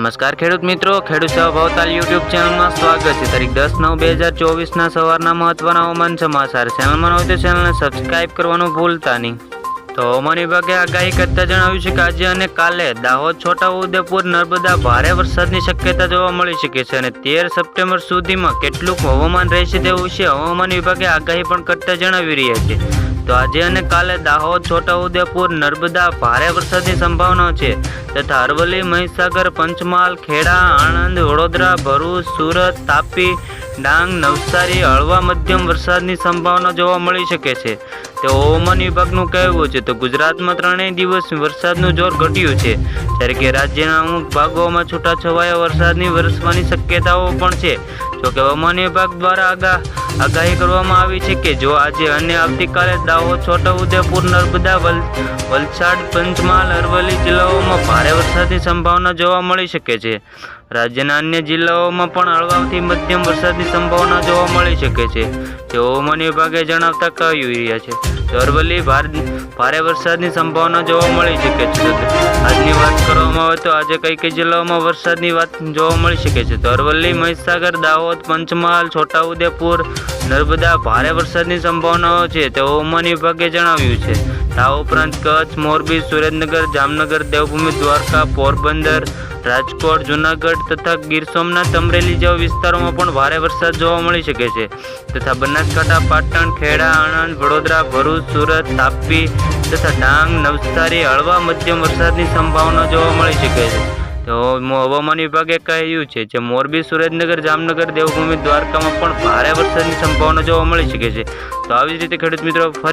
નમસ્કાર ખેડૂત મિત્રો, ખેડૂત સેવા ભાવતાલ યુટ્યુબ ચેનલમાં સ્વાગત છે। તારીખ 10/9/2024 સવારના મહત્વના હવામાન સમાચાર। ચેનલમાં ન હોય તો ચેનલને સબસ્ક્રાઇબ કરવાનું ભૂલતા નહીં। તો હવામાન વિભાગે આગાહી કરતા જણાવ્યું છે કે આજે અને કાલે દાહોદ, છોટાઉદેપુર, નર્મદા ભારે વરસાદની શક્યતા જોવા મળી શકે છે અને 13 સપ્ટેમ્બર સુધીમાં કેટલું હવામાન રહેશે તે વિશે હવામાન વિભાગે આગાહી પણ કરતા જણાવી રહ્યા છે। તો આજે અને કાલે દાહોદ, છોટાઉદેપુર, નર્મદા ભારે વરસાદની સંભાવના છે તથા અરવલ્લી, મહીસાગર, પંચમહાલ, ખેડા, આણંદ, વડોદરા, ભરૂચ, સુરત, તાપી, ડાંગ, નવસારી હળવા મધ્યમ વરસાદની સંભાવના જોવા મળી શકે છે। તે હવામાન વિભાગનું કહેવું છે। તો ગુજરાતમાં 3 દિવસ વરસાદનું જોર ઘટ્યું છે, જ્યારે કે રાજ્યના અમુક ભાગોમાં છૂટાછવાયા વરસાદની વરસવાની શક્યતાઓ પણ છે। જોકે હવામાન વિભાગ દ્વારા આગાહી કરવામાં આવી છે કે જો આજે અને આવતીકાલે દાહોદ, છોટાઉદેપુર, નર્મદા, વલસાડ, પંચમહાલ, અરવલ્લી જિલ્લાઓમાં ભારે વરસાદની સંભાવના જોવા મળી શકે છે। રાજ્યના અન્ય જિલ્લાઓમાં પણ હળવાથી મધ્યમ વરસાદની સંભાવના જોવા મળી શકે છે, તે હવામાન વિભાગે જણાવતા કહી રહ્યા છે। તો અરવલ્લી ભારે વરસાદની સંભાવના જોવા મળી શકે છે। આજની વાત કરવામાં આવે તો આજે કઈ જિલ્લાઓમાં વરસાદની વાત જોવા મળી શકે છે। તો અરવલ્લી, મહીસાગર, દાહોદ, પંચમહાલ, છોટાઉદેપુર, નર્મદા ભારે વરસાદની સંભાવનાઓ છે, તે હવામાન વિભાગે જણાવ્યું છે। આ ઉપરાંત કચ્છ, મોરબી, સુરેન્દ્રનગર, જામનગર, દેવભૂમિ, દ્વારકા, પોરબંદર, રાજકોટ, જૂનાગઢ તથા ગીર સોમનાથ, અમરેલી જેવા વિસ્તારોમાં પણ ભારે વરસાદ જોવા મળી શકે છે તથા બનાસકાંઠા, પાટણ, ખેડા, આણંદ, વડોદરા, ભરૂચ, સુરત, તાપી તથા ડાંગ, નવસારી હળવા મધ્યમ વરસાદની સંભાવના જોવા મળી શકે છે। તો હવામાન વિભાગે કહ્યું છે કે મોરબી, સુરેન્દ્રનગર, જામનગર, દેવભૂમિ, દ્વારકામાં પણ ભારે વરસાદની સંભાવના જોવા મળી શકે છે। તો આવી જ રીતે ખેડૂત મિત્રો ફરી